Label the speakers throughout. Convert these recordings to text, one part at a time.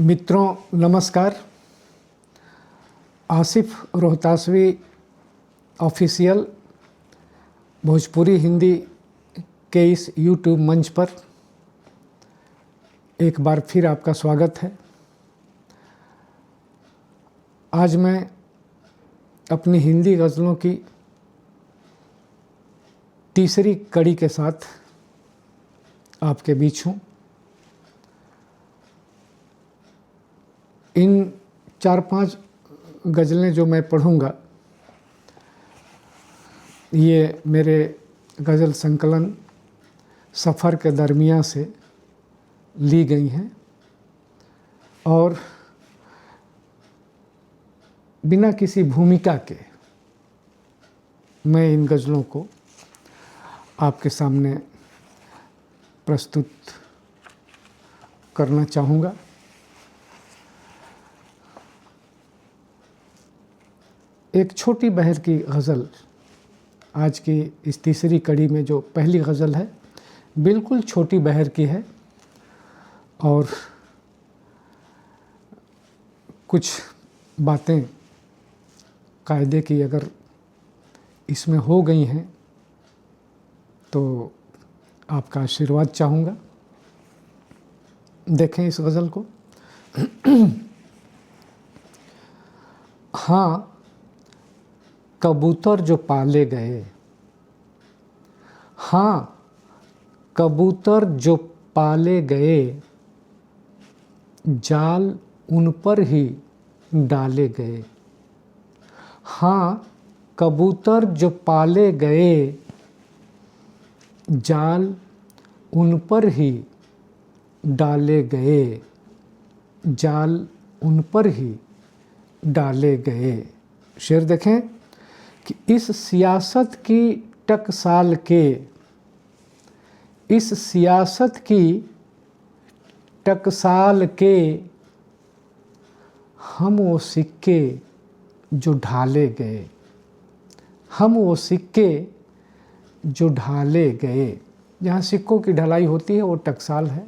Speaker 1: मित्रों नमस्कार। आसिफ रोहतासवी ऑफिशियल भोजपुरी हिंदी के इस यूट्यूब मंच पर एक बार फिर आपका स्वागत है। आज मैं अपनी हिंदी गज़लों की तीसरी कड़ी के साथ आपके बीच हूँ। इन 4-5 गज़लें जो मैं पढ़ूँगा ये मेरे गज़ल संकलन सफ़र के दरमियाँ से ली गई हैं और बिना किसी भूमिका के मैं इन गज़लों को आपके सामने प्रस्तुत करना चाहूँगा। एक छोटी बहर की गज़ल आज की इस तीसरी कड़ी में जो पहली गज़ल है बिल्कुल छोटी बहर की है और कुछ बातें कायदे की अगर इसमें हो गई हैं तो आपका आशीर्वाद चाहूँगा। देखें इस गज़ल को। हाँ, कबूतर जो पाले गए, हाँ कबूतर जो पाले गए, जाल उन पर ही डाले गए। हाँ कबूतर जो पाले गए, जाल उन पर ही डाले गए, जाल उन पर ही डाले गए। शेर देखें कि इस सियासत की टकसाल के, इस सियासत की टकसाल के, हम वो सिक्के जो ढाले गए, हम वो सिक्के जो ढाले गए। जहाँ सिक्कों की ढलाई होती है वो टकसाल है।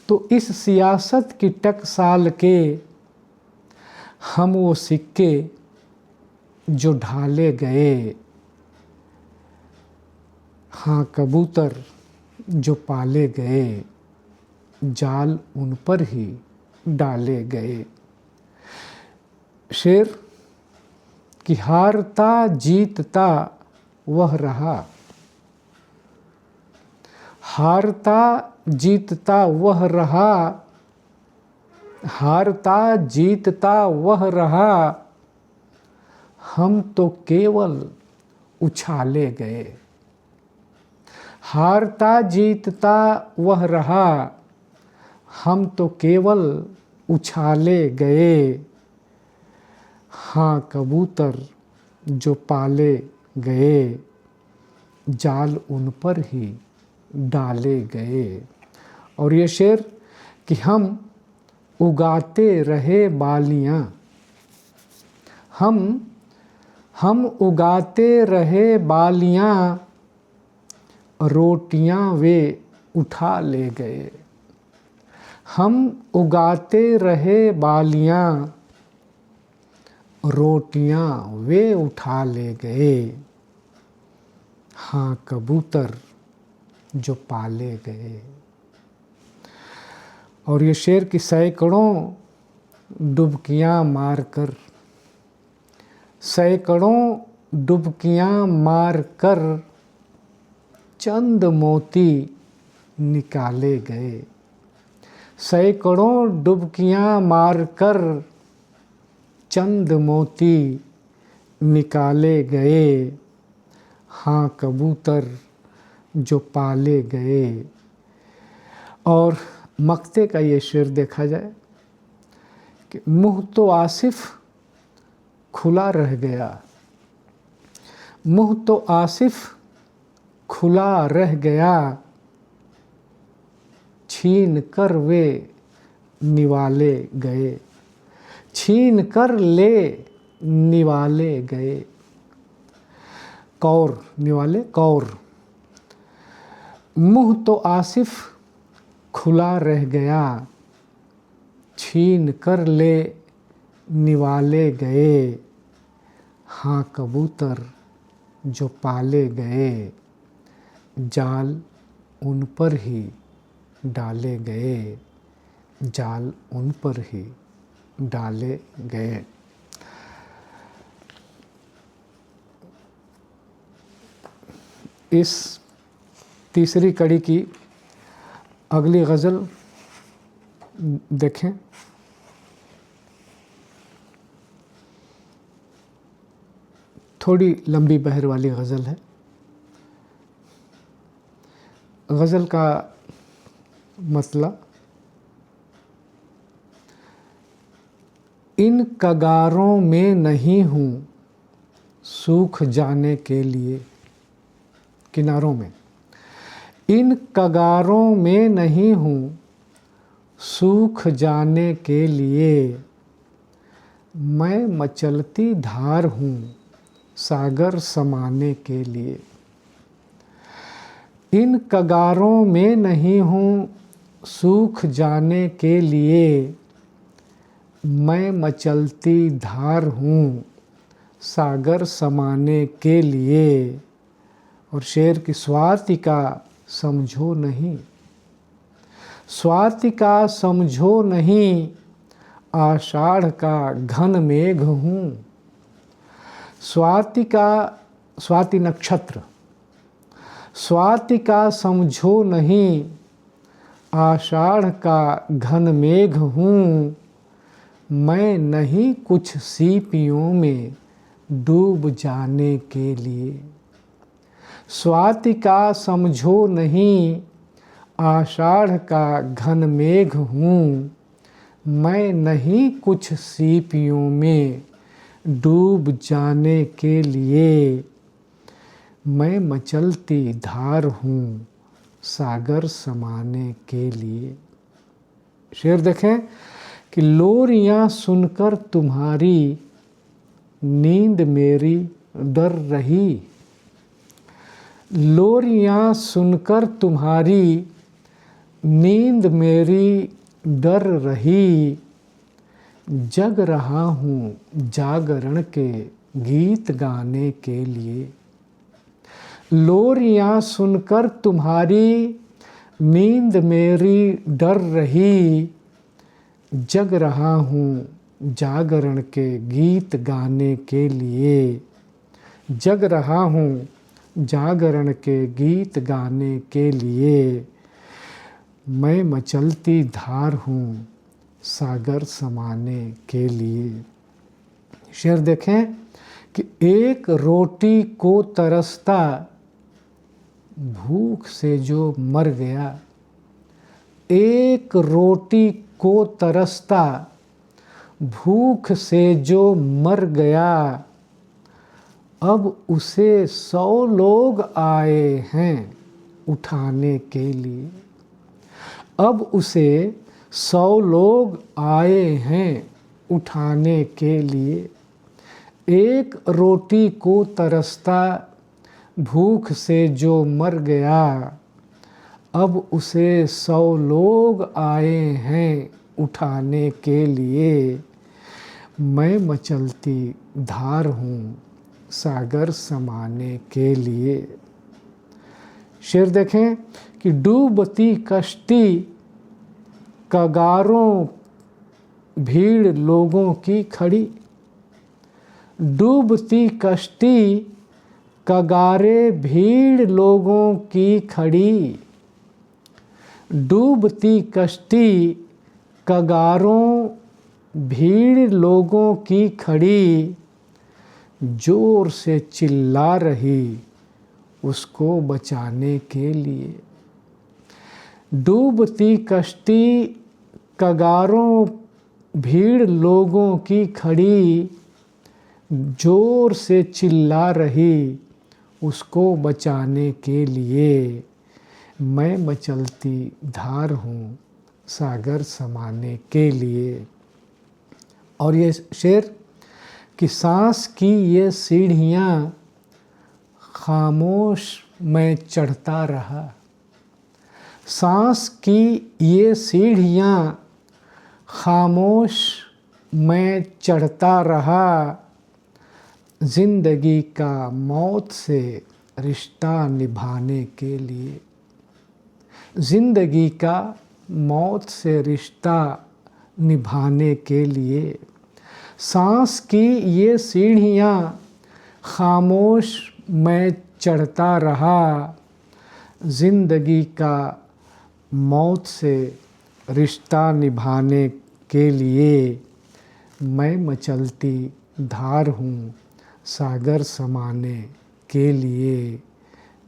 Speaker 1: तो इस सियासत की टकसाल के, हम वो सिक्के जो ढाले गए। हाँ कबूतर जो पाले गए, जाल उन पर ही डाले गए। शेर कि हारता जीतता वह रहा, हारता जीतता वह रहा, हारता जीतता वह रहा, हम तो केवल उछाले गए। हारता जीतता वह रहा, हम तो केवल उछाले गए। हाँ कबूतर जो पाले गए, जाल उन पर ही डाले गए। और ये शेर कि हम उगाते रहे बालियाँ, हम उगाते रहे बालियाँ, रोटियां वे उठा ले गए। हम उगाते रहे बालियाँ, रोटियां वे उठा ले गए। हाँ कबूतर जो पाले गए। और ये शेर की सैकड़ों डुबकियां मारकर, सैकड़ों डुबकियां मारकर, चंद मोती निकाले गए। सैकड़ों डुबकियां मारकर, चंद मोती निकाले गए। हाँ कबूतर जो पाले गए। और मक्ते का ये शेर देखा जाए कि मुँह तो आसिफ खुला रह गया, मुँह तो आसिफ खुला रह गया, छीन कर वे निवाले गए, छीन कर ले निवाले गए। कौर निवाले कौर। मुँह तो आसिफ खुला रह गया, छीन कर ले निवाले गए, हाँ कबूतर जो पाले गए, जाल उन पर ही डाले गए, जाल उन पर ही डाले गए। इस तीसरी कड़ी की अगली गज़ल देखें। थोड़ी लंबी बहर वाली गज़ल है। गज़ल का मसला, इन कगारों में नहीं हूँ सूख जाने के लिए, किनारों में, इन कगारों में नहीं हूँ सूख जाने के लिए, मैं मचलती धार हूँ सागर समाने के लिए। इन कगारों में नहीं हूँ सूख जाने के लिए, मैं मचलती धार हूँ सागर समाने के लिए। और शेर की स्वातिका समझो नहीं, स्वातिका समझो नहीं, आषाढ़ का घन मेघ हूँ। स्वातिका, स्वाति नक्षत्र, स्वातिका समझो नहीं, आषाढ़ का घन मेघ हूँ। मैं नहीं कुछ सीपियों में डूब जाने के लिए। स्वातिका समझो नहीं, आषाढ़ का घन मेघ हूँ। मैं नहीं कुछ सीपियों में डूब जाने के लिए, मैं मचलती धार हूँ सागर समाने के लिए। शेर देखें कि लोरियाँ सुनकर तुम्हारी नींद मेरी डर रही, लोरियाँ सुनकर तुम्हारी नींद मेरी डर रही। जग रहा हूँ जागरण के गीत गाने के लिए। लोरियाँ सुनकर तुम्हारी नींद मेरी डर रही, जग रहा हूँ जागरण के गीत गाने के लिए। जग रहा हूँ जागरण के गीत गाने के लिए, मैं मचलती धार हूँ सागर समाने के लिए। शेर देखें कि एक रोटी को तरसता भूख से जो मर गया, एक रोटी को तरसता भूख से जो मर गया, अब उसे 100 लोग आए हैं उठाने के लिए। अब उसे 100 लोग आए हैं उठाने के लिए। एक रोटी को तरसता भूख से जो मर गया, अब उसे 100 लोग आए हैं उठाने के लिए। मैं मचलती धार हूँ सागर समाने के लिए। शेर देखें कि डूबती कश्ती कगारों भीड़ लोगों की खड़ी, डूबती कश्ती कगारे भीड़ लोगों की खड़ी। डूबती कश्ती कगारों भीड़ लोगों की खड़ी, जोर से चिल्ला रही उसको बचाने के लिए। डूबती कश्ती कगारों भीड़ लोगों की खड़ी, जोर से चिल्ला रही उसको बचाने के लिए। मैं मचलती धार हूँ सागर समाने के लिए। और ये शेर कि सांस की ये सीढ़ियाँ खामोश मैं चढ़ता रहा, सांस की ये सीढ़ियाँ खामोश मैं चढ़ता रहा, जिंदगी का मौत से रिश्ता निभाने के लिए। जिंदगी का मौत से रिश्ता निभाने के लिए सांस की ये सीढ़ियाँ खामोश मैं चढ़ता रहा, जिंदगी का मौत से रिश्ता निभाने के लिए। मैं मचलती धार हूँ सागर समाने के लिए।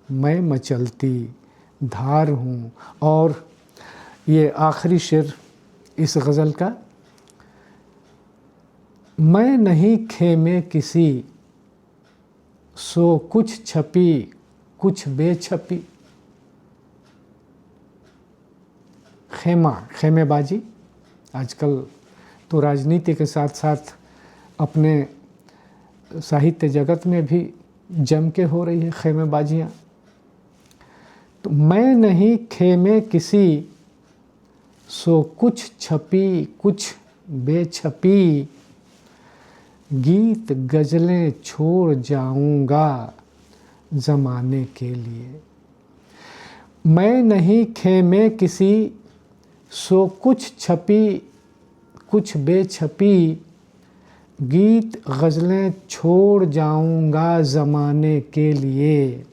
Speaker 1: मैं मचलती धार हूँ। और ये आखिरी शेर इस गज़ल का, मैं नहीं खेमे किसी, सो कुछ छपी कुछ बेछपी। खेमेबाजी आजकल तो राजनीति के साथ साथ अपने साहित्य जगत में भी जम के हो रही है खेमेबाजियाँ। तो मैं नहीं खेमे किसी, सो कुछ छपी कुछ बेछपी। गीत गज़लें छोड़ जाऊंगा ज़माने के लिए। मैं नहीं खेमे किसी, सो कुछ छपी कुछ बेछपी। गीत गज़लें छोड़ जाऊंगा ज़माने के लिए।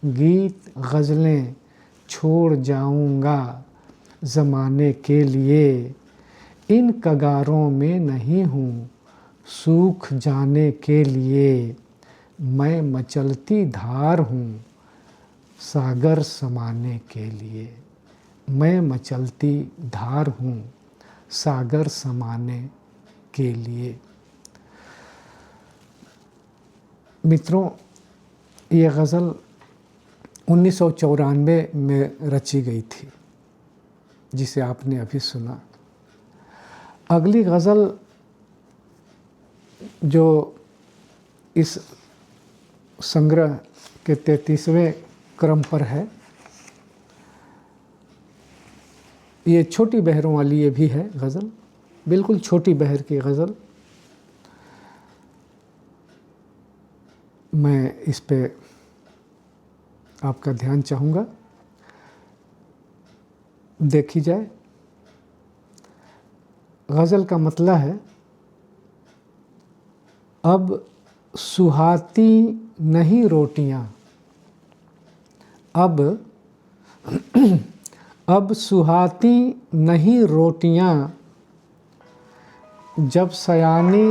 Speaker 1: गीत गज़लें छोड़ जाऊंगा ज़माने के लिए। इन कगारों में नहीं हूँ सूख जाने के लिए। मैं मचलती धार हूँ सागर समाने के लिए। मैं मचलती धार हूँ सागर समाने के लिए। मित्रों, ये गज़ल 1994 में रची गई थी, जिसे आपने अभी सुना। अगली गज़ल जो इस संग्रह के 33वें क्रम पर है, ये छोटी बहरों वाली ये भी है गज़ल, बिल्कुल छोटी बहर की गज़ल। मैं इस पे आपका ध्यान चाहूँगा, देखी जाए। गज़ल का मतलब है, अब सुहाती नहीं रोटियाँ, अब सुहाती नहीं रोटियाँ, जब सयानी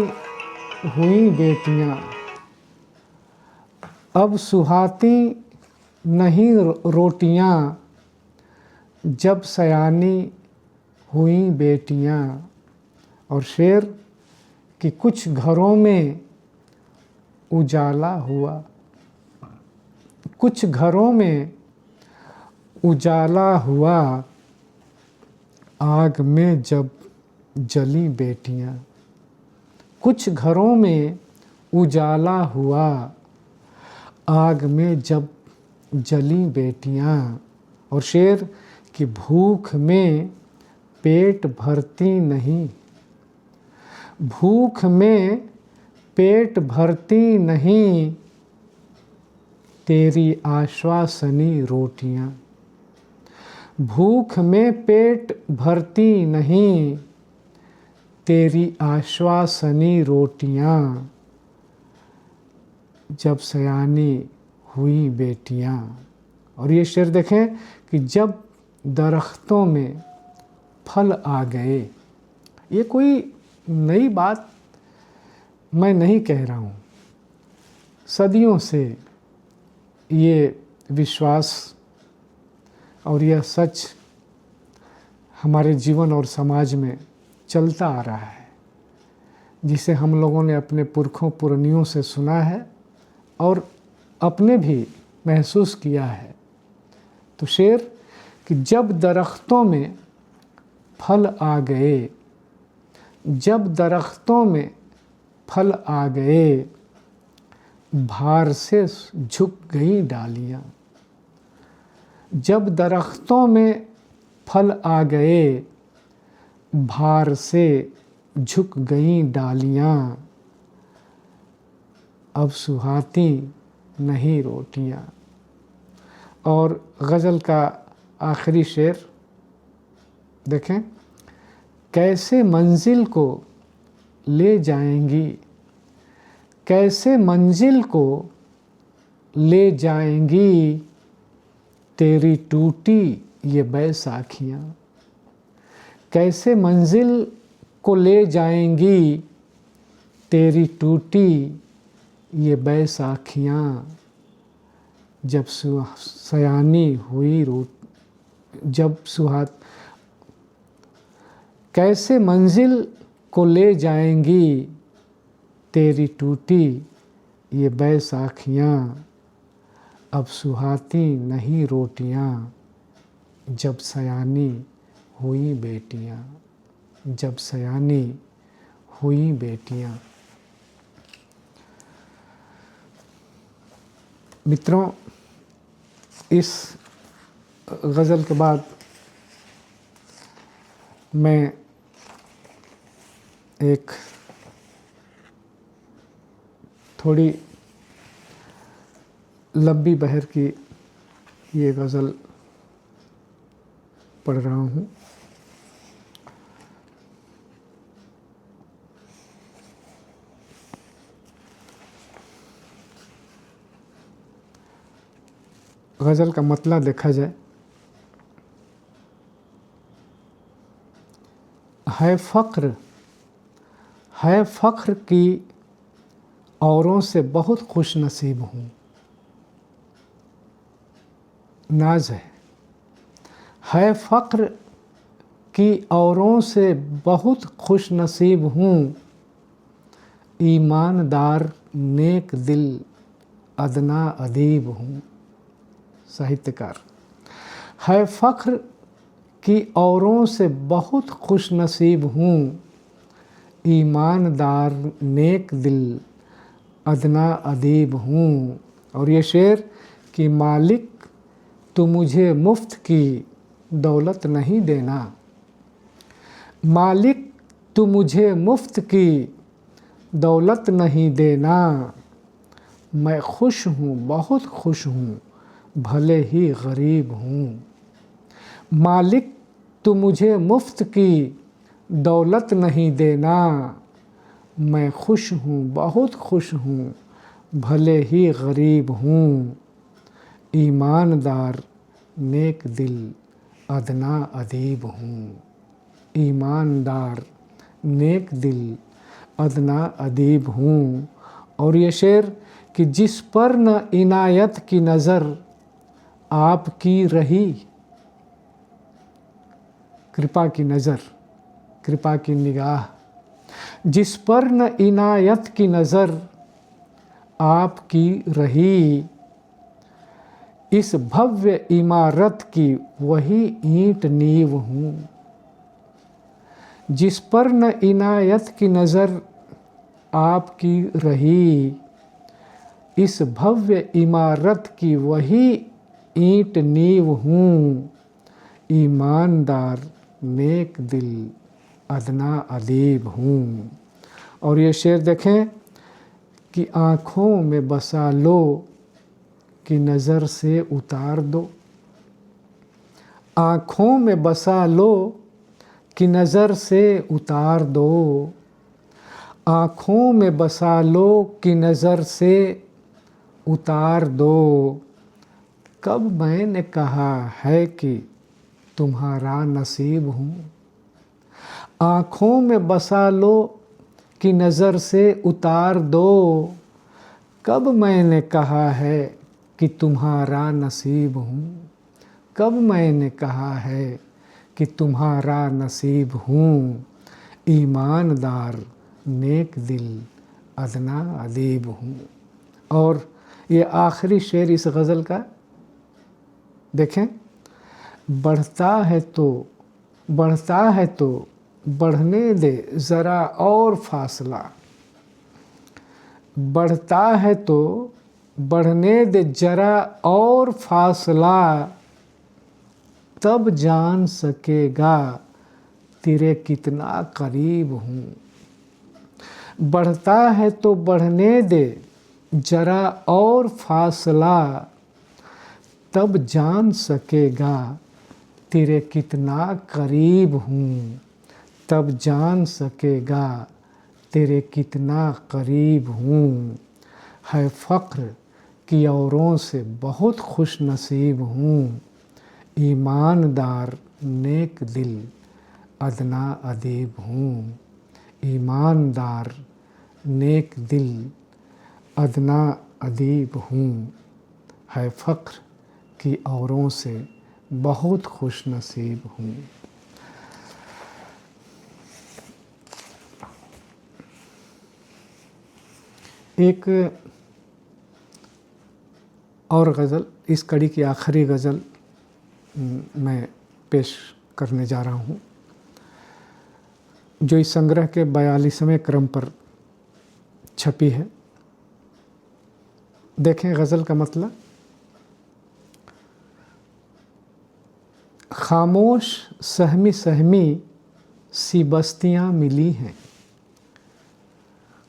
Speaker 1: हुई बेटियाँ। अब सुहाती नहीं रोटियाँ, जब सयानी हुई बेटियाँ। और शेर कि कुछ घरों में उजाला हुआ, कुछ घरों में उजाला हुआ, आग में जब जली बेटियाँ। कुछ घरों में उजाला हुआ, आग में जब जली बेटियाँ। और शेर कि भूख में पेट भरती नहीं, भूख में पेट भरती नहीं, तेरी आश्वासनी रोटियाँ। भूख में पेट भरती नहीं, तेरी आश्वासनी रोटियाँ, जब सयानी हुई बेटियाँ। और ये शेर देखें कि जब दरख्तों में फल आ गए। ये कोई नई बात मैं नहीं कह रहा हूँ, सदियों से ये विश्वास और यह सच हमारे जीवन और समाज में चलता आ रहा है, जिसे हम लोगों ने अपने पुरखों पुरनियों से सुना है और अपने भी महसूस किया है। तो शेर कि जब दरख्तों में फल आ गए, जब दरख्तों में फल आ गए, भार से झुक गई डालियाँ। जब दरख्तों में फल आ गए, भार से झुक गईं डालियाँ, अब सुहाती नहीं रोटियाँ। और गज़ल का आखिरी शेर देखें, कैसे मंजिल को ले जाएंगी, कैसे मंजिल को ले जाएंगी तेरी टूटी ये बैसाखियाँ। कैसे मंजिल को ले जाएंगी तेरी टूटी ये बैसाखियाँ, जब सयानी हुई जब सुहात। कैसे मंजिल को ले जाएंगी तेरी टूटी ये बैसाखियाँ, अब सुहाती नहीं रोटियाँ, जब सयानी हुई बेटियाँ, जब सयानी हुई बेटियाँ। मित्रों, इस गज़ल के बाद मैं एक थोड़ी लंबी बहर की ये गज़ल पढ़ रहा हूँ। गज़ल का मतला देखा जाए, है फ़ख्र की औरों से बहुत खुश नसीब हूँ। नाज है फ़ख्र की औरों से बहुत खुश नसीब हूँ, ईमानदार नेक दिल अदना अदीब हूँ। साहित्यकार, है फ़ख्र कि औरों से बहुत खुश नसीब हूँ, ईमानदार नेक दिल अदना अदीब हूँ। और ये शेर कि मालिक तू मुझे मुफ्त की दौलत नहीं देना, मालिक तू मुझे मुफ्त की दौलत नहीं देना, मैं खुश हूँ बहुत खुश हूँ भले ही गरीब हूँ। मालिक तू मुझे मुफ्त की दौलत नहीं देना, मैं खुश हूँ बहुत खुश हूँ भले ही गरीब हूँ, ईमानदार नेक दिल अदना अदीब हूँ। ईमानदार नेक दिल अदना अदीब हूँ। और ये शेर कि जिस पर न इनायत की नज़र आपकी रही, कृपा की नज़र, कृपा की निगाह, जिस पर न इनायत की नज़र आपकी रही, इस भव्य इमारत की वही ईंट नींव हूँ। जिस पर न इनायत की नज़र आपकी रही, इस भव्य इमारत की वही ईंट नींव हूँ, ईमानदार नेक दिल अदना अदीब हूँ। और ये शेर देखें कि आँखों में बसा लो कि नज़र से उतार दो, आँखों में बसा लो कि नज़र से उतार दो, आँखों में बसा लो कि नज़र से उतार दो। कब मैंने कहा है कि तुम्हारा नसीब हूँ, आँखों में बसा लो कि नज़र से उतार दो। कब मैंने कहा है कि तुम्हारा नसीब हूँ, कब मैंने कहा है कि तुम्हारा नसीब हूँ, ईमानदार नेक दिल अदना अदीब हूँ। और ये आखिरी शेर इस गज़ल का देखें, बढ़ता है तो बढ़ने दे ज़रा और फासला, बढ़ता है तो बढ़ने दे जरा और फासला, तब जान सकेगा तेरे कितना करीब हूँ। बढ़ता है तो बढ़ने दे जरा और फासला, तब जान सकेगा तेरे कितना करीब हूँ। तब जान सकेगा तेरे कितना करीब हूँ। है फ़ख्र कि औरों से बहुत खुश नसीब हूँ। ईमानदार नेक दिल अदना अदीब हूँ। ईमानदार नेक दिल अदना अदीब हूँ। है फ़ख्र कि औरों से बहुत खुश नसीब हूँ। एक और गज़ल, इस कड़ी की आखिरी गज़ल मैं पेश करने जा रहा हूँ, जो इस संग्रह के 42वें क्रम पर छपी है। देखें गज़ल का मतलब। खामोश सहमी सहमी सी बस्तियाँ मिली हैं।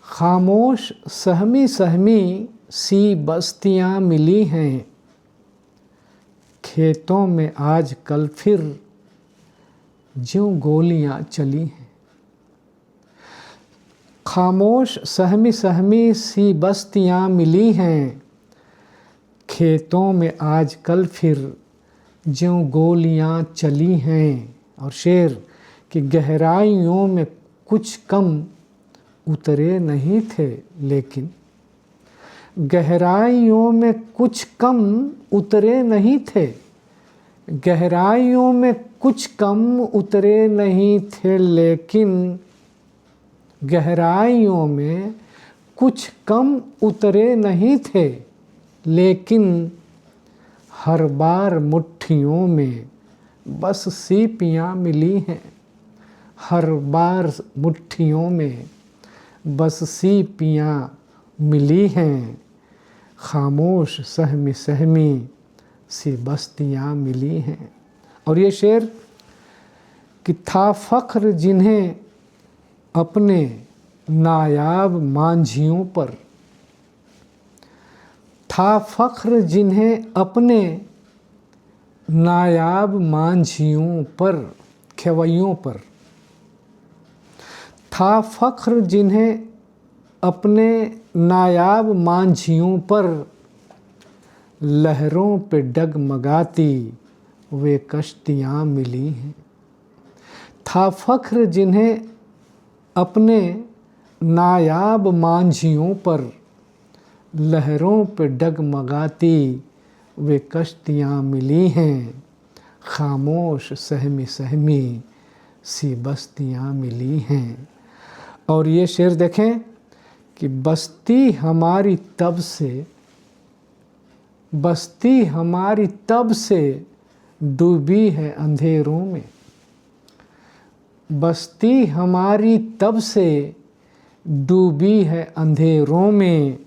Speaker 1: खामोश सहमी सहमी सी बस्तियाँ मिली हैं। खेतों में आज कल फिर ज्यों गोलियाँ चली हैं। खामोश सहमी सहमी सी बस्तियाँ मिली हैं। खेतों में आज कल फिर ज्यों गोलियाँ चली हैं। और शेर कि गहराइयों में कुछ कम उतरे नहीं थे लेकिन, गहराइयों में कुछ कम उतरे नहीं थे। गहराइयों में कुछ कम उतरे नहीं थे लेकिन, गहराइयों में कुछ कम उतरे नहीं थे लेकिन, हर बार मुट्ठियों में बस सीपियाँ मिली हैं। हर बार मुट्ठियों में बस सीपियाँ मिली हैं। खामोश सहमी सहमी सी बस्तियाँ मिली हैं। और ये शेर कि था फ़ख्र जिन्हें अपने नायाब मांझियों पर, था फ़ख्र जिन्हें अपने नायाब मांझियों पर, खेवैयों पर, था फ़ख्र जिन्हें अपने नायाब मांझियों पर, लहरों पे डगमगाती वे कश्तियाँ मिली हैं। था फ़ख्र जिन्हें अपने नायाब मांझियों पर, लहरों पे डगमगाती वे कश्तियाँ मिली हैं। खामोश सहमी सहमी सी बस्तियाँ मिली हैं। और ये शेर देखें कि बस्ती हमारी तब से, बस्ती हमारी तब से डूबी है अंधेरों में। बस्ती हमारी तब से डूबी है अंधेरों में,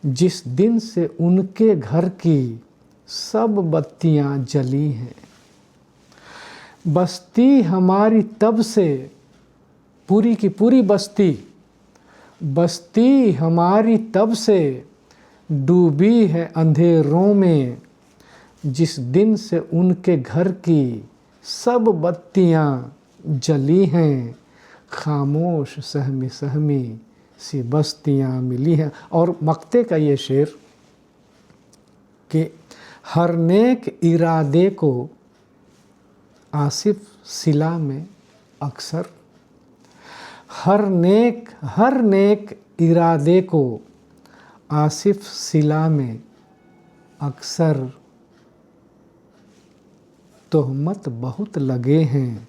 Speaker 1: जिस दिन से उनके घर की सब बत्तियां जली हैं। बस्ती हमारी तब से, पूरी की पूरी बस्ती, बस्ती हमारी तब से डूबी है अंधेरों में, जिस दिन से उनके घर की सब बत्तियां जली हैं। खामोश सहमी सहमी सी बस्तियाँ मिली हैं। और मक्ते का ये शेर कि हर नेक इरादे को आसिफ सिला में अक्सर, हर नेक इरादे को आसिफ सिला में अक्सर, तोहमत बहुत लगे हैं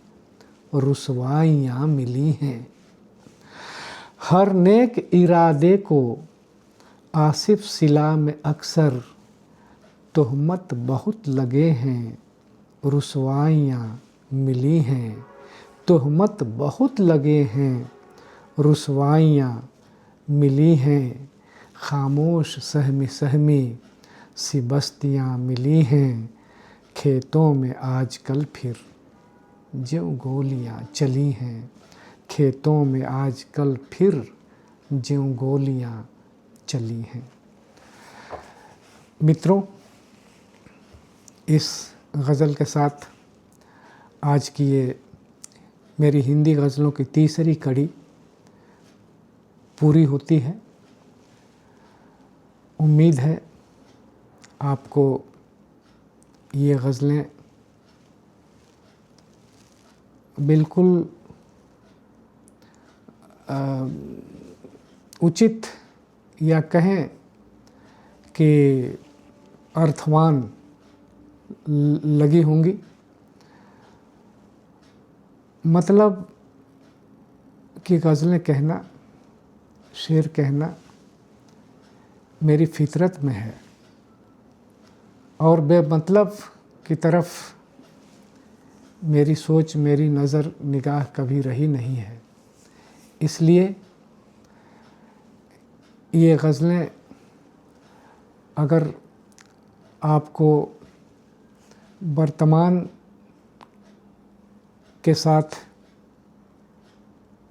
Speaker 1: रुसवाइयाँ मिली हैं। हर नेक इरादे को आसिफ सिला में अक्सर, तोहमत बहुत लगे हैं रुसवाइयाँ मिली हैं। तोहमत बहुत लगे हैं रुसवाइयाँ मिली हैं। खामोश सहमी सहमी सी बस्तियाँ मिली हैं। खेतों में आजकल फिर ज्यों गोलियां चली हैं, खेतों में आजकल फिर ज्यों गोलियां चली हैं। मित्रों, इस गज़ल के साथ आज की ये मेरी हिंदी गज़लों की तीसरी कड़ी पूरी होती है। उम्मीद है आपको ये गज़लें बिल्कुल उचित या कहें कि अर्थवान लगी होंगी। मतलब कि गज़लें कहना, शेर कहना मेरी फितरत में है और बेमतलब की तरफ मेरी सोच, मेरी नज़र निगाह कभी रही नहीं है। इसलिए ये गज़लें अगर आपको वर्तमान के साथ,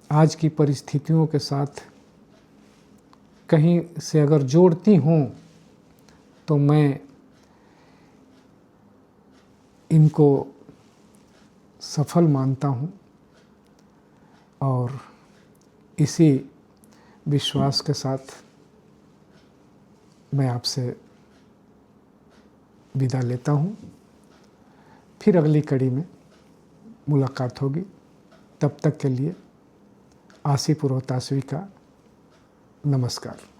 Speaker 1: आज की परिस्थितियों के साथ कहीं से अगर जोड़ती हों तो मैं इनको सफल मानता हूँ और इसी विश्वास के साथ मैं आपसे विदा लेता हूँ। फिर अगली कड़ी में मुलाकात होगी। तब तक के लिए आसिफ रोहतासवी का नमस्कार।